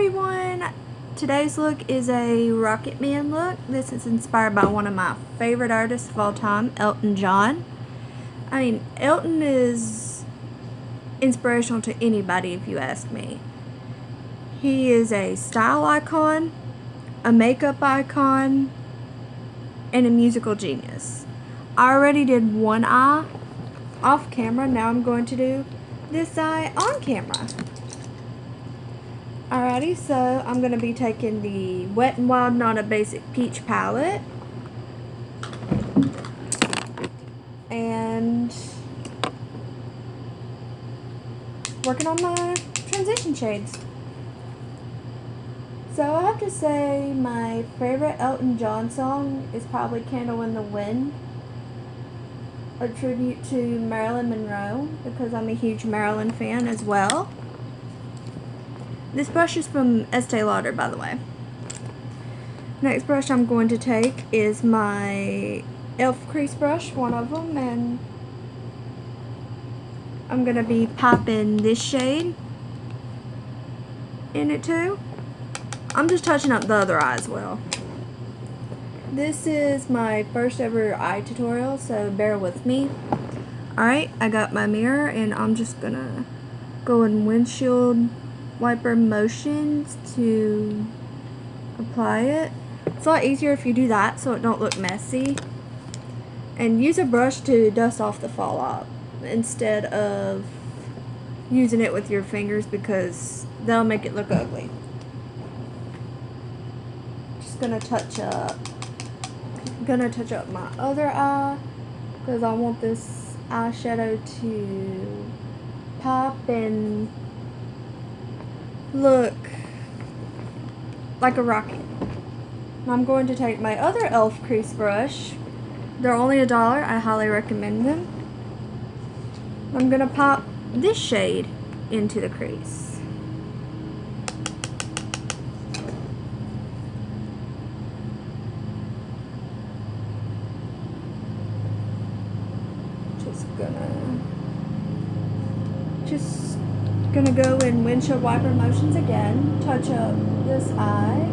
everyone! Today's look is a Rocket Man look. This is inspired by one of my favorite artists of all time, Elton John. I mean, Elton is inspirational to anybody if you ask me. He is a style icon, a makeup icon, and a musical genius. I already did one eye off camera, now I'm going to do this eye on camera. Alrighty, so I'm going to be taking the Wet n Wild Not a Basic Peach palette and working on my transition shades. So I have to say my favorite Elton John song is probably Candle in the Wind, a tribute to Marilyn Monroe because I'm a huge Marilyn fan as well. This brush is from Estee Lauder, by the way. Next brush I'm going to take is my e.l.f. crease brush, one of them, and I'm going to be popping this shade in it too. I'm just touching up the other eye as well. This is my first ever eye tutorial, so bear with me. Alright, I got my mirror and I'm just going to go in windshield wiper motions to apply it. It's a lot easier if you do that so it don't look messy. And use a brush to dust off the fallout instead of using it with your fingers because that'll make it look ugly. Just gonna touch up my other eye because I want this eyeshadow to pop and look like a rocket. I'm going to take my other e.l.f. crease brush. They're only $1. I highly recommend them. I'm going to pop this shade into the crease. Just gonna go in windshield wiper motions again, touch up this eye.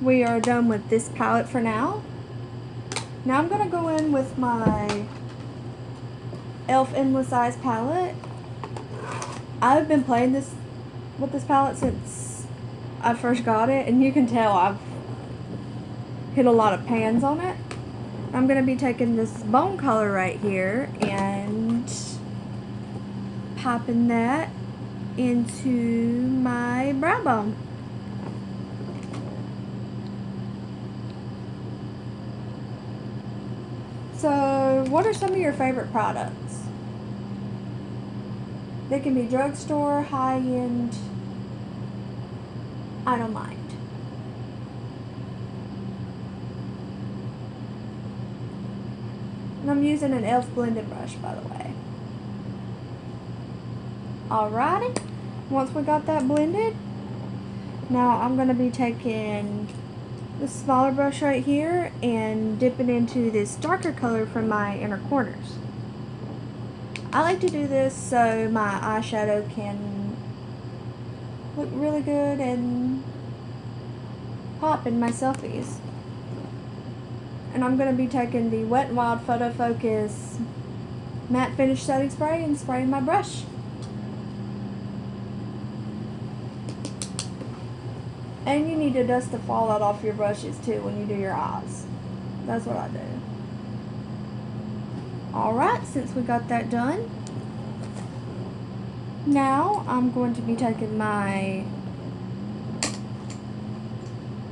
We are done with this palette for now. Now I'm gonna go in with my e.l.f. Endless Eyes palette. I've been playing with this palette since I first got it, and you can tell I've hit a lot of pans on it. I'm going to be taking this bone color right here and popping that into my brow bone. So, what are some of your favorite products? They can be drugstore, high-end, I don't mind. And I'm using an e.l.f. blending brush, by the way. Alrighty, once we got that blended, now I'm going to be taking this smaller brush right here and dipping into this darker color from my inner corners. I like to do this so my eyeshadow can look really good and pop in my selfies. And I'm going to be taking the Wet n Wild Photo Focus matte finish setting spray and spraying my brush. And you need to dust the fallout off your brushes too when you do your eyes. That's what I do. Alright, since we got that done, now I'm going to be taking my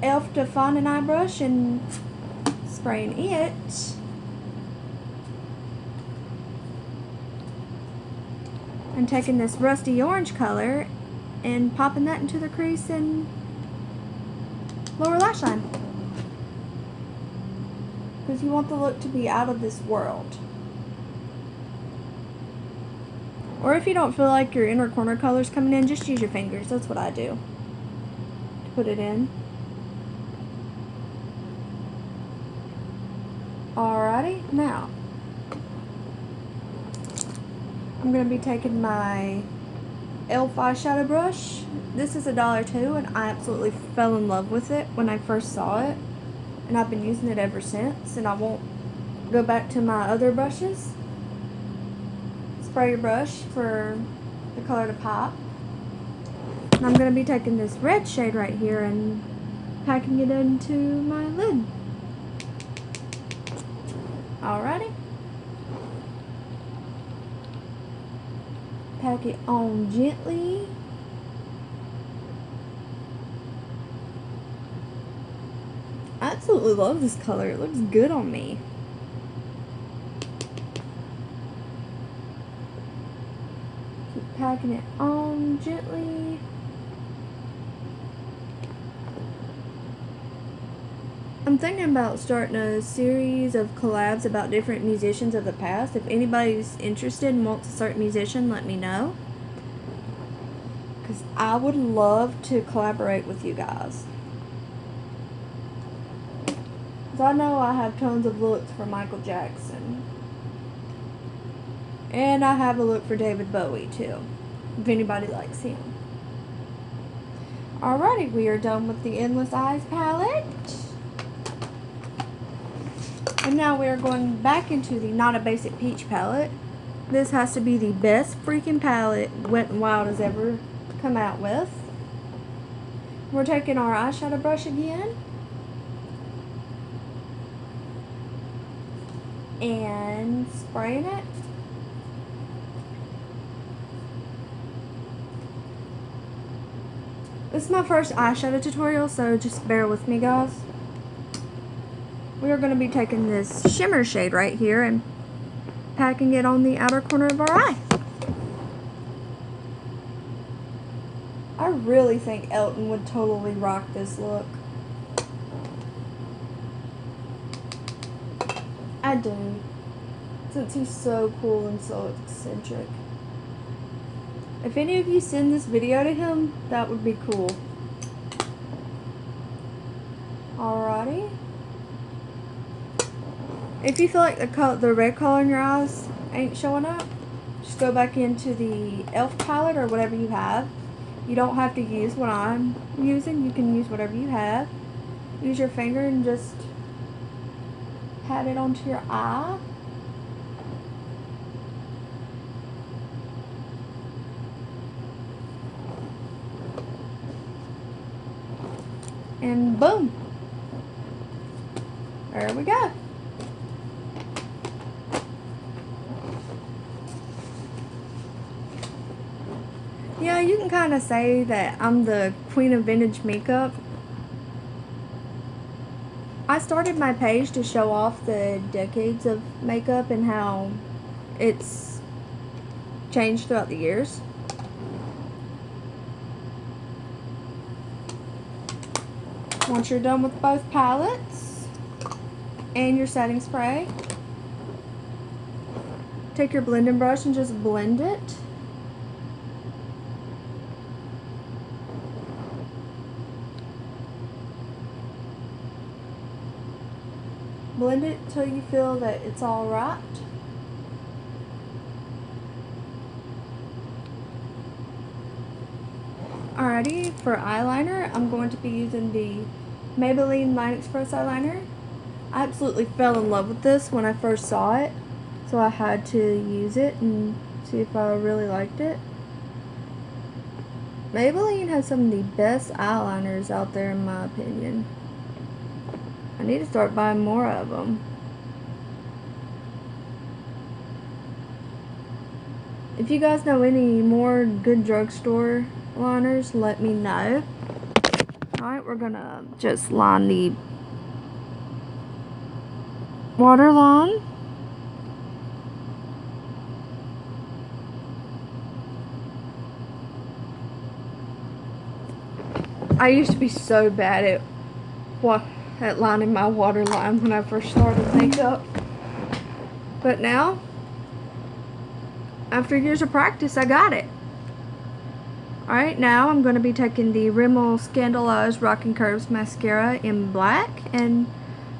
e.l.f. Defining Eye brush and spraying it and taking this rusty orange color and popping that into the crease and lower lash line because you want the look to be out of this world. Or if you don't feel like your inner corner color's coming in, just use your fingers. That's what I do to put it in. Alrighty, now I'm going to be taking my e.l.f. eyeshadow brush. This is $1 too, and I absolutely fell in love with it when I first saw it. And I've been using it ever since, and I won't go back to my other brushes. Spray your brush for the color to pop. And I'm going to be taking this red shade right here and packing it into my lid. Alrighty. Pack it on gently. I absolutely love this color. It looks good on me. Keep packing it on gently. I'm thinking about starting a series of collabs about different musicians of the past. If anybody's interested and wants a certain musician, let me know. Because I would love to collaborate with you guys. Because I know I have tons of looks for Michael Jackson. And I have a look for David Bowie too, if anybody likes him. Alrighty, we are done with the Endless Eyes palette. And now we are going back into the Not a Basic Peach palette. This has to be the best freaking palette Wet n Wild has ever come out with. We're taking our eyeshadow brush again. And spraying it. This is my first eyeshadow tutorial, so just bear with me, guys. We are going to be taking this shimmer shade right here and packing it on the outer corner of our eye. I really think Elton would totally rock this look. I do. Since he's so cool and so eccentric. If any of you send this video to him, that would be cool. Alrighty. If you feel like the red color in your eyes ain't showing up, just go back into the e.l.f. palette or whatever you have. You don't have to use what I'm using. You can use whatever you have. Use your finger and just pat it onto your eye. And boom. There we go. Yeah, you can kind of say that I'm the queen of vintage makeup. I started my page to show off the decades of makeup and how it's changed throughout the years. Once you're done with both palettes and your setting spray, take your blending brush and just blend it. Blend it till you feel that it's all right. Alrighty, for eyeliner, I'm going to be using the Maybelline Line Express eyeliner. I absolutely fell in love with this when I first saw it, so I had to use it and see if I really liked it. Maybelline has some of the best eyeliners out there in my opinion. I need to start buying more of them. If you guys know any more good drugstore liners, let me know. Alright, we're gonna just line the waterline. I used to be so bad at lining my waterline when I first started makeup. But now, after years of practice, I got it. Alright, now I'm going to be taking the Rimmel Scandaleyes Rockin' Curves Mascara in black and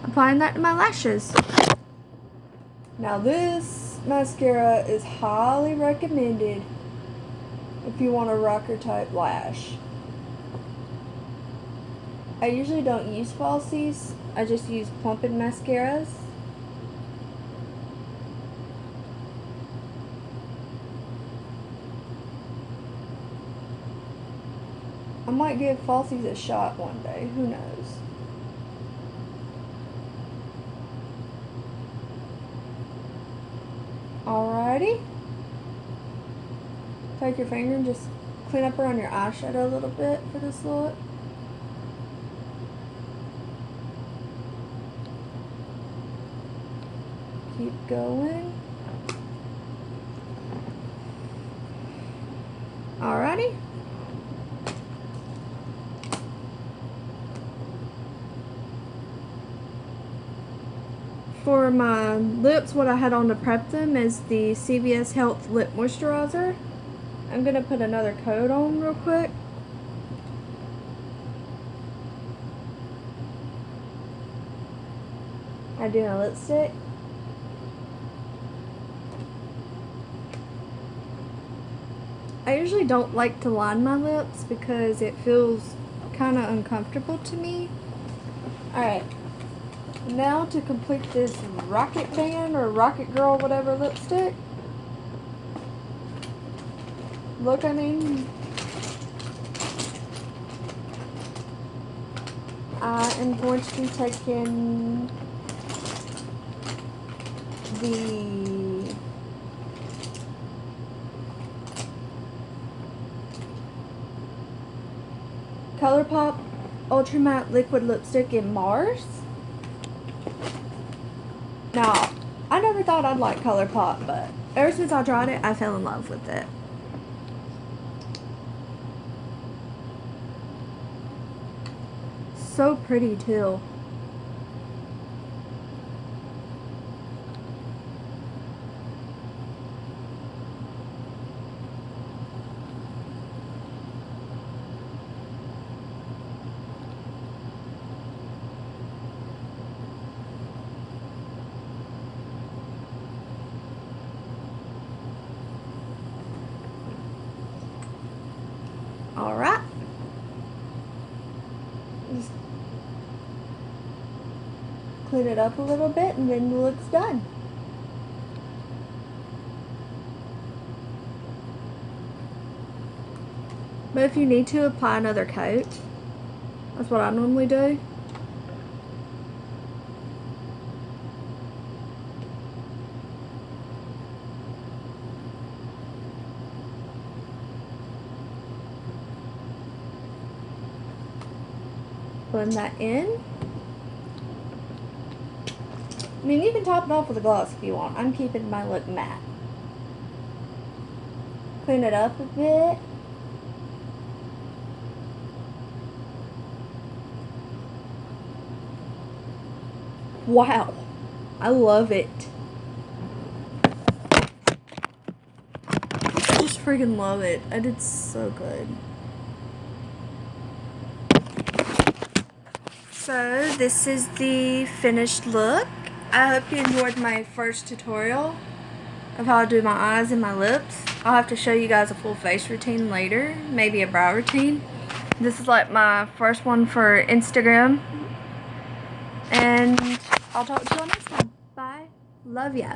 applying that to my lashes. Now this mascara is highly recommended if you want a rocker type lash. I usually don't use falsies. I just use plumping mascaras. I might give falsies a shot one day. Who knows? Alrighty. Take your finger and just clean up around your eyeshadow a little bit for this look. Keep going. Alrighty. For my lips, what I had on to prep them is the CVS Health Lip Moisturizer. I'm going to put another coat on real quick. I do my lipstick. I usually don't like to line my lips because it feels kind of uncomfortable to me. Alright. Now to complete this Rocket Band or Rocket Girl whatever lipstick. Look, I mean, I am going to be taking the ColourPop Ultra Matte Liquid Lipstick in Mars. Now, I never thought I'd like ColourPop, but ever since I tried it, I fell in love with it. So pretty too. Alright. Just clean it up a little bit and then the look's done. But if you need to apply another coat, that's what I normally do. Blend that in. I mean, you can top it off with a gloss if you want. I'm keeping my look matte. Clean it up a bit. Wow, I love it. I just freaking love it. I did so good. So this is the finished look. I hope you enjoyed my first tutorial of how to do my eyes and my lips. I'll have to show you guys a full face routine later, maybe a brow routine. This is like my first one for Instagram. And I'll talk to you all next time. Bye. Love ya.